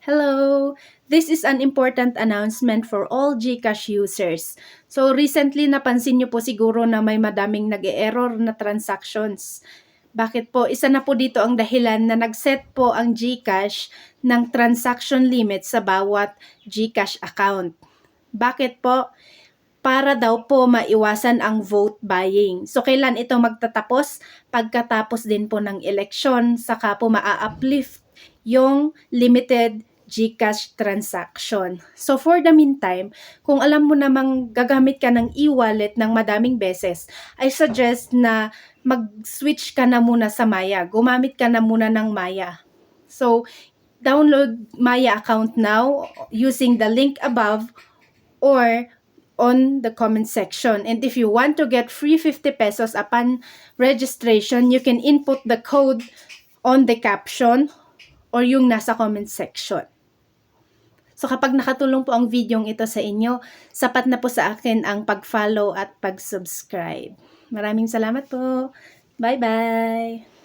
Hello! This is an important announcement for all GCash users. So recently napansin niyo po siguro na may madaming nag-e-error na transactions. Bakit po? Isa na po dito ang dahilan na nag-set po ang GCash ng transaction limit sa bawat GCash account. Bakit po? Para daw po maiwasan ang vote buying. So kailan ito magtatapos? Pagkatapos din po ng eleksyon, saka po maa-uplift yung limited GCash transaction. So for the meantime, kung alam mo namang gagamit ka ng e-wallet ng madaming beses, I suggest na mag-switch ka na muna sa Maya. Gumamit ka na muna ng Maya. So download Maya account now using the link above or on the comment section. And if you want to get free 50 pesos upon registration, you can input the code on the caption or yung nasa comment section. So kapag nakatulong po ang video ito sa inyo, sapat na po sa akin ang pag-follow at pag-subscribe. Maraming salamat po. Bye-bye!